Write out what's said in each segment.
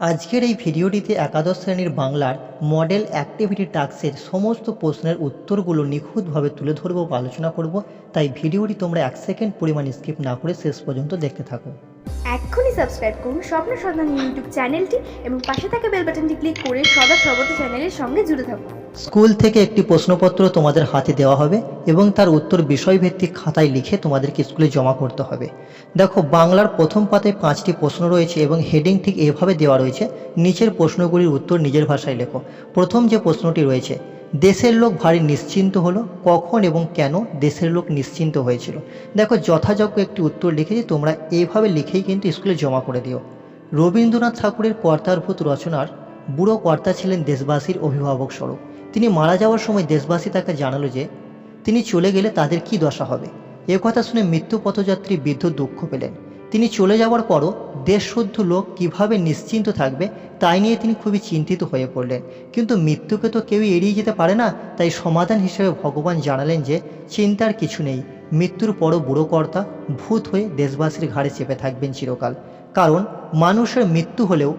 আজকের এই ভিডিওটিতে একাদশ শ্রেণীর বাংলার মডেল অ্যাক্টিভিটি টাস্কের সমস্ত প্রশ্নের উত্তরগুলো নিখুঁতভাবে তুলে ধরবো বা আলোচনা করব। তাই ভিডিওটি তোমরা 1 সেকেন্ড পরিমাণ স্কিপ না করে শেষ পর্যন্ত দেখতে থাকো। এক্ষুনি সাবস্ক্রাইব করুন স্বপ্ন সন্ধান ইউটিউব চ্যানেলটি এবং পাশে থাকা বেল বাটনটি ক্লিক করে সদা সর্বত চ্যানেলের সঙ্গে জুড়ে থাকুন। স্কুল থেকে একটি প্রশ্নপত্র তোমাদের হাতে দেওয়া হবে এবং তার উত্তর বিষয়ভিত্তিক খাতায় লিখে তোমাদেরকে স্কুলে জমা করতে হবে। দেখো, বাংলার প্রথম পাতায় 5টি প্রশ্ন রয়েছে এবং হেডিং ঠিক এভাবে দেওয়া রয়েছে, নিচের প্রশ্নগুলির উত্তর নিজের ভাষায় লেখো। প্রথম যে প্রশ্নটি রয়েছে, দেশের লোক ভারী নিশ্চিন্ত হলো, কখন এবং কেন দেশের লোক নিশ্চিন্ত হয়েছিল? দেখো, যথাযোগ্য একটি উত্তর লিখেছি, তোমরা এইভাবে লিখেই কিন্তু স্কুলে জমা করে দিও। রবীন্দ্রনাথ ঠাকুরের কর্তারভূত রচনার বুড়ো কর্তা ছিলেন দেশবাসীর অভিভাবক স্বরূপ। তিনি মারা যাওয়ার সময় দেশবাসী তাকে জানালো যে তিনি চলে গেলে তাদের কি দশা হবে। এ কথা শুনে মৃত্যু পথযাত্রী বৃদ্ধ দুঃখ পেলেন। তিনি চলে যাওয়ার পরও দেশশুদ্ধ লোক কিভাবে নিশ্চিন্ত থাকবে তাই নিয়ে তিনি খুবই চিন্তিত হয়ে পড়লেন। কিন্তু মৃত্যুকে তো কেউই এড়িয়ে যেতে পারে না, তাই সমাধান হিসেবে ভগবান জানালেন যে চিন্তার কিছু নেই, মৃত্যুর পরও বুড়ো কর্তা ভূত হয়ে দেশবাসীর ঘাড়ে চেপে থাকবেন চিরকাল। কারণ মানুষের মৃত্যু হলেও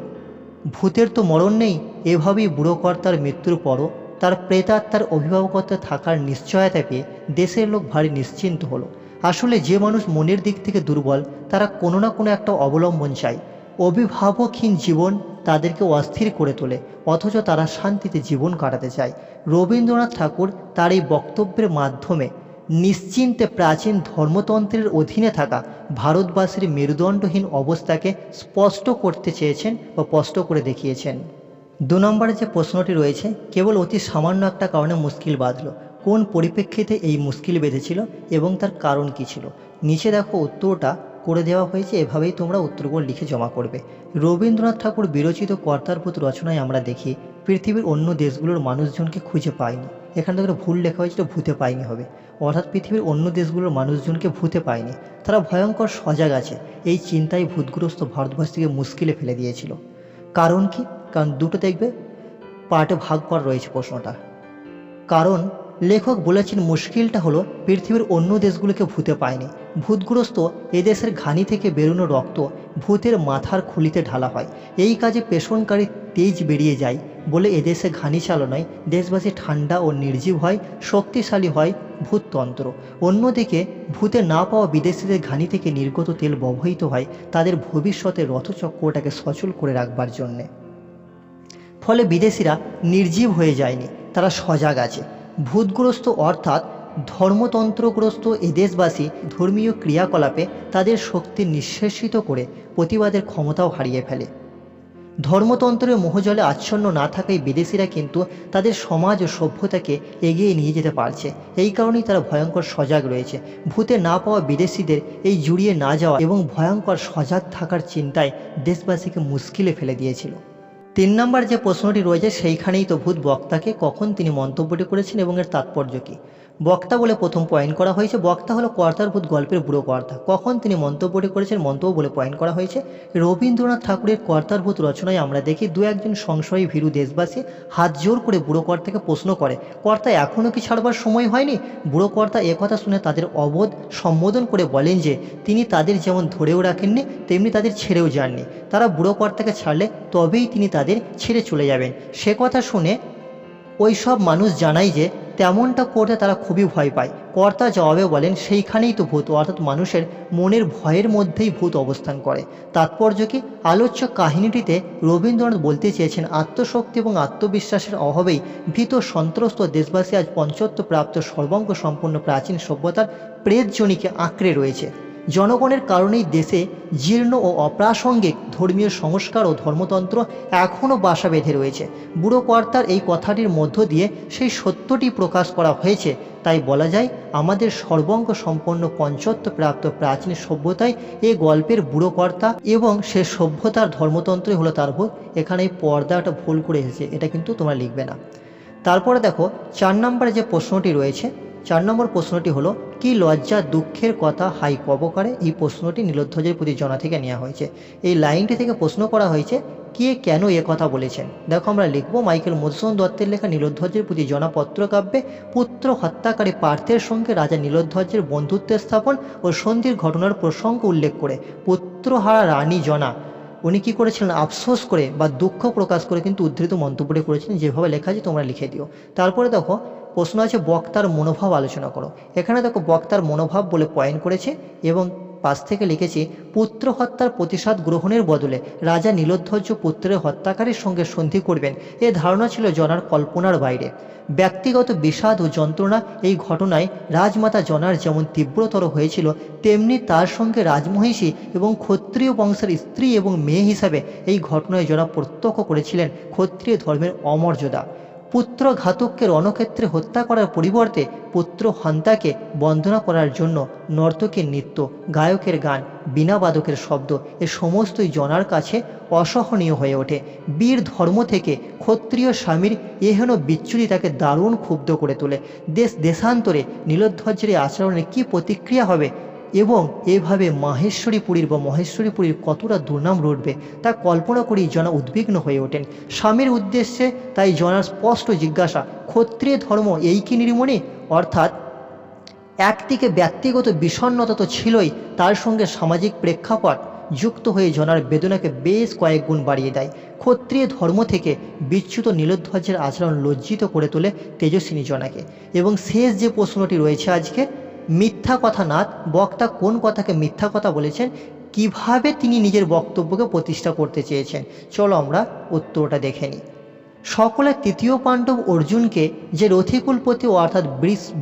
ভূতের তো মরণ নেই। এভাবেই বুড়ো কর্তার মৃত্যুর পরও তার প্রেতাত্মার অভিভাবকত্বে থাকার নিশ্চয়তা পেয়ে দেশের লোক ভারী নিশ্চিন্ত হলো। আসলে যে মানুষ মনের দিক থেকে দুর্বল, তারা কোনো না কোনো একটা অবলম্বন চায়। অভিভাবকহীন জীবন তাদেরকে অস্থির করে তোলে, অথচ তারা শান্তিতে জীবন কাটাতে চায়। রবীন্দ্রনাথ ঠাকুর তার এই বক্তব্যের মাধ্যমে নিশ্চিন্তে প্রাচীন ধর্মতন্ত্রের অধীনে থাকা ভারতবাসীর মেরুদণ্ডহীন অবস্থাকে স্পষ্ট করতে চেয়েছেন বা স্পষ্ট করে দেখিয়েছেন। 2 নম্বরে যে প্রশ্নটি রয়েছে, কেবল অতি সামান্য একটা কারণে মুশকিল বাঁধল, কোন পরিপ্রেক্ষিতে এই মুশকিল বেঁধেছিল এবং তার কারণ কী ছিল? নিচে দেখো উত্তরটা করে দেওয়া হয়েছে, এভাবেই তোমরা উত্তরগুলো লিখে জমা করবে। রবীন্দ্রনাথ ঠাকুর বিরচিত কর্তারভূত রচনায় আমরা দেখি পৃথিবীর অন্য দেশগুলোর মানুষজনকে খুঁজে পায়নি। এখানে তো ভুল লেখা হয়েছিল, ভূতে পায়নি হবে, অর্থাৎ পৃথিবীর অন্য দেশগুলোর মানুষজনকে ভূতে পায়নি, তারা ভয়ঙ্কর সজাগ আছে। এই চিন্তায় ভূতগ্রস্ত ভারতবর্ষকে মুশকিলে ফেলে দিয়েছিল। কারণ কি? কারণ দুটো দেখবে পার্টে ভাগ করা রয়েছে প্রশ্নটা। কারণ লেখক বলেছেন মুশকিলটা হলো পৃথিবীর অন্য দেশগুলোকে ভূতে পায়নি। ভূতগ্রস্ত এদেশের ঘানি থেকে বেরোনো রক্ত ভূতের মাথার খুলিতে ঢালা হয়, এই কাজে পেষণকারী তেজ বেরিয়ে যায় বলে এদেশে ঘানি চালনায় দেশবাসী ঠান্ডা ও নির্জীব হয়, শক্তিশালী হয় ভূততন্ত্র। অন্যদিকে ভূতে না পাওয়া বিদেশিদের ঘানি থেকে নির্গত তেল ব্যবহৃত হয় তাদের ভবিষ্যতের রথচক্রটাকে সচল করে রাখবার জন্যে। ফলে বিদেশিরা নির্জীব হয়ে যায়নি, তারা সজাগ আছে। ভূতগ্রস্ত অর্থাৎ ধর্মতন্ত্রগ্রস্ত এ দেশবাসী ধর্মীয় ক্রিয়াকলাপে তাদের শক্তি নিঃশেষিত করে প্রতিবাদের ক্ষমতাও হারিয়ে ফেলে। ধর্মতন্ত্রের মোহজলে আচ্ছন্ন না থাকায় বিদেশিরা কিন্তু তাদের সমাজ ও সভ্যতাকে এগিয়ে নিয়ে যেতে পারছে। এই কারণেই তারা ভয়ঙ্কর সজাগ রয়েছে। ভূতে না পাওয়া বিদেশিদের এই জুড়িয়ে না যাওয়া এবং ভয়ঙ্কর সজাগ থাকার চিন্তায় দেশবাসীকে মুশকিলে ফেলে দিয়েছিল। 3 নম্বর যে প্রশ্নটি রয়েছে সেইখানেই তো ভূত বক্তাকে কখন তিনি মন্তব্যটি করেছেন এবং এর তাৎপর্য কী। বক্তা বলে প্রথম পয়েন্ট করা হয়েছে, বক্তা হলো কর্তার ভূত গল্পের বুড়ো কর্তা। কখন তিনি মন্তব্যটি করেছেন, মন্তব্য বলে পয়েন্ট করা হয়েছে রবীন্দ্রনাথ ঠাকুরের কর্তার ভূত রচনায় আমরা দেখি 2-1 সংশয়ী ভীরু দেশবাসী হাত জোর করে বুড়ো কর্তাকে প্রশ্ন করে, কর্তা এখনও কি ছাড়বার সময় হয়নি? বুড়ো কর্তা একথা শুনে তাদের অবোধ সম্বোধন করে বলেন যে তিনি তাদের যেমন ধরেও রাখেননি তেমনি তাদের ছেড়েও যাননি। তারা বুড়ো কর্তাকে ছাড়লে তবেই তিনি তাদের ছেড়ে চলে যাবেন। সে কথা শুনে ওই সব মানুষ জানায় যে তেমনটা করতে তারা খুবই ভয় পায়। কর্তা জবাবে বলেন সেইখানেই তো ভূত, অর্থাৎ মানুষের মনের ভয়ের মধ্যেই ভূত অবস্থান করে। তাৎপর্য কি? আলোচ্য কাহিনীটিতে রবীন্দ্রনাথ বলতে চেয়েছেন আত্মশক্তি এবং আত্মবিশ্বাসের অভাবেই ভীত সন্ত্রস্ত দেশবাসী আজ পঞ্চত্ব প্রাপ্ত সর্বাঙ্গ সম্পন্ন প্রাচীন সভ্যতার প্রেতজনিকে আঁকড়ে রয়েছে। জনগণের কারণেই দেশে জীর্ণ ও অপ্রাসঙ্গিক ধর্মীয় সংস্কার ও ধর্মতন্ত্র এখনও বাসা বেঁধে রয়েছে। বুড়ো কর্তার এই কথাটির মধ্য দিয়ে সেই সত্যটি প্রকাশ করা হয়েছে। তাই বলা যায় আমাদের সর্বাঙ্গ সম্পন্ন পঞ্চত্ব প্রাপ্ত প্রাচীন সভ্যতায় এই গল্পের বুড়ো কর্তা এবং সে সভ্যতার ধর্মতন্ত্রই হলো তার ভূত। এখানে এই পর্দাটা ভুল করে এসেছে, এটা কিন্তু তোমরা লিখবে না। তারপরে দেখো 4 নম্বরে যে প্রশ্নটি রয়েছে, 4 নম্বর প্রশ্নটি হলো কি লজ্জা দুঃখের কথা হাই কবকারে। এই প্রশ্নটি নীলোধ্বজের প্রতি জনা থেকে নেওয়া হয়েছে। এই লাইনটি থেকে প্রশ্ন করা হয়েছে কে কেন এ কথা বলেছেন। দেখো আমরা লিখব মাইকেল মধুসূদন দত্তের লেখা নীলোধ্বজের প্রতি জনা পত্রকাব্যে পুত্র হত্যাকারী পার্থের সঙ্গে রাজা নীলোধ্বজের বন্ধুত্ব স্থাপন ও সন্ধির ঘটনার প্রসঙ্গ উল্লেখ করে পুত্রহারা রানী জনা উনি কী করেছিলেন, আফসোস করে বা দুঃখ প্রকাশ করে কিন্তু উদ্ধৃত মন্তব্যটি করেছিলেন, যেভাবে লেখা আছে তোমরা লিখে দিও। তারপরে দেখো প্রশ্ন আছে বক্তার মনোভাব আলোচনা করো। এখানে দেখো বক্তার মনোভাব বলে পয়েন্ট করেছে এবং পাশ থেকে লিখেছি পুত্র হত্যার প্রতিশোধ গ্রহণের বদলে রাজা নীলোধ্বজ পুত্রের হত্যাকারীর সঙ্গে সন্ধি করবেন, এ ধারণা ছিল জনার কল্পনার বাইরে। ব্যক্তিগত বিষাদ ও যন্ত্রণা এই ঘটনায় রাজমাতা জনার যেমন তীব্রতর হয়েছিল, তেমনি তার সঙ্গে রাজমহিষী এবং ক্ষত্রিয় বংশের স্ত্রী এবং মেয়ে হিসাবে এই ঘটনায় জনা প্রত্যক্ষ করেছিলেন ক্ষত্রিয় ধর্মের অমর্যাদা। পুত্র ঘাতককে রণক্ষেত্রে হত্যা করার পরিবর্তে পুত্র হন্তাকে বন্দনা করার জন্য নর্তকীর নৃত্য, গায়কের গান, বীণাবাদকের শব্দ এ সমস্তই জনার কাছে অসহনীয় হয়ে ওঠে। বীর ধর্ম থেকে ক্ষত্রিয় স্বামীর এহেন বিচ্যুতি তাকে দারুণ ক্ষুব্ধ করে তোলে। দেশান্তরে নীলোধ্বজের এই আচরণে কী প্রতিক্রিয়া হবে এবং এভাবে মাহেশ্বরীপুরীর বা মহেশ্বরীপুরীর কতটা দুর্নাম রটবে তা কল্পনা করেই জনা উদ্বিগ্ন হয়ে ওঠেন। স্বামীর উদ্দেশ্যে তাই জনার স্পষ্ট জিজ্ঞাসা, ক্ষত্রিয় ধর্ম এই কি নির্মণি? অর্থাৎ একদিকে ব্যক্তিগত বিষণ্ণতা তো ছিলই, তার সঙ্গে সামাজিক প্রেক্ষাপট যুক্ত হয়ে জনার বেদনাকে বেশ কয়েক গুণ বাড়িয়ে দেয়। ক্ষত্রিয় ধর্ম থেকে বিচ্যুত নীলোধ্বজের আচরণ লজ্জিত করে তোলে তেজস্বিনী জনাকে। এবং শেষ যে প্রশ্নটি রয়েছে আজকে, মিথ্যা কথা না, বক্তা কোন কথাকে মিথ্যা কথা বলেছেন, কিভাবে তিনি নিজের বক্তব্যকে প্রতিষ্ঠা করতে চেয়েছেন, চলো আমরা উত্তরটা দেখে নিই। সকলের তৃতীয় পাণ্ডব অর্জুনকে যে রথিকুলপতি অর্থাৎ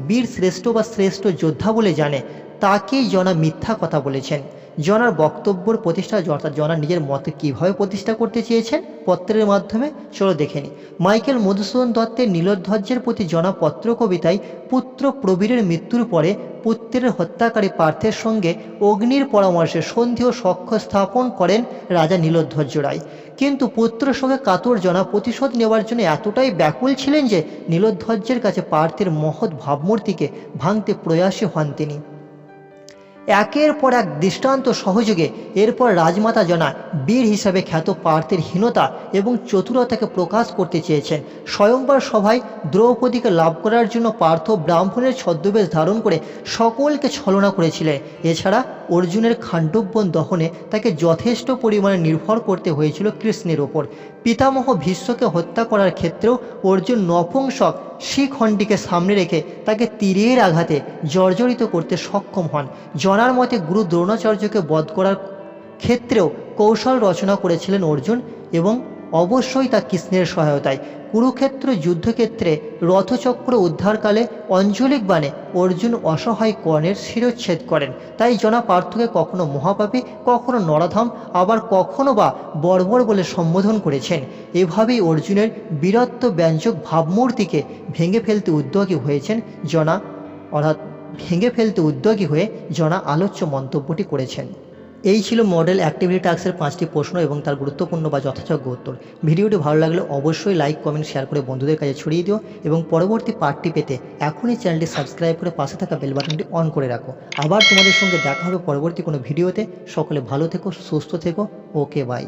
বীর শ্রেষ্ঠ বা শ্রেষ্ঠ যোদ্ধা বলে জানে, তাকেই জনা মিথ্যা কথা বলেছেন। জনার বক্তব্যের প্রতিষ্ঠা অর্থাৎ জনা নিজের মতে কীভাবে প্রতিষ্ঠা করতে চেয়েছেন পত্রের মাধ্যমে, চলো দেখে নিই। মাইকেল মধুসূদন দত্তের নীলোধ্বজের প্রতি জনা পত্র কবিতায় পুত্র প্রবীরের মৃত্যুর পরে পুত্রের হত্যাকারী পার্থের সঙ্গে অগ্নির পরামর্শে সন্ধি ও সখ্য স্থাপন করেন রাজা নীলোধ্বজ রায়। কিন্তু পুত্রের সঙ্গে কাতর জনা প্রতিশোধ নেওয়ার জন্য এতটাই ব্যাকুল ছিলেন যে নীলোধ্বজের কাছে পার্থের মহৎ ভাবমূর্তিকে ভাঙতে প্রয়াসী হন তিনি। একের পর এক দৃষ্টান্ত সহযোগে এরপর রাজমাতা জনা বীর হিসাবে খ্যাত পার্থের হীনতা এবং চতুরতাকে প্রকাশ করতে চেয়েছেন। স্বয়ংবর সভায় দ্রৌপদীকে লাভ করার জন্য পার্থ ব্রাহ্মণের ছদ্মবেশ ধারণ করে সকলকে ছলনা করেছিলেন। এছাড়া অর্জুনের খাণ্ডববন দহনে তাকে যথেষ্ট পরিমাণে নির্ভর করতে হয়েছিল কৃষ্ণের ওপর। পিতামহ ভীষ্মকে হত্যা করার ক্ষেত্রেও অর্জুন নপুংসক শিখণ্ডীকে সামনে রেখে তাকে তীরের আঘাতে জর্জরিত করতে সক্ষম হন। জনার মতে গুরু দ্রোণাচার্যকে বধ করার ক্ষেত্রেও কৌশল রচনা করেছিলেন অর্জুন এবং অবশ্যই তা কৃষ্ণের সহায়তায়। কুরুক্ষেত্র যুদ্ধক্ষেত্রে রথচক্র উদ্ধারকালে অঞ্জলিক বাণে অর্জুন অসহায় কর্ণের শিরচ্ছেদ করেন। তাই জনা পার্থকে কখনো মহাপাপী, কখনো নরাধাম, আবার কখনো বা বর্বর বলে সম্বোধন করেছেন। এভাবেই অর্জুনের বীরত্ব ব্যঞ্জক ভাবমূর্তিকে ভেঙে ফেলতে উদ্যোগী হয়েছেন জনা, অর্থাৎ ভেঙে ফেলতে উদ্যোগী হয়ে জনা আলোচ্য মন্তব্যটি করেছেন। এই ছিল মডেল অ্যাক্টিভিটি টাস্কের 5টি প্রশ্ন এবং তার গুরুত্বপূর্ণ বা যথাযোগ্য উত্তর। ভিডিওটি ভালো লাগলে অবশ্যই লাইক, কমেন্ট, শেয়ার করে বন্ধুদের কাছে ছড়িয়ে দিও এবং পরবর্তী পার্টটি পেতে এখনই চ্যানেলটি সাবস্ক্রাইব করে পাশে থাকা বেল বাটনটি অন করে রাখো। আবার তোমাদের সঙ্গে দেখা হবে পরবর্তী কোনো ভিডিওতে। সকলে ভালো থেকো, সুস্থ থেকো, ওকে বাই।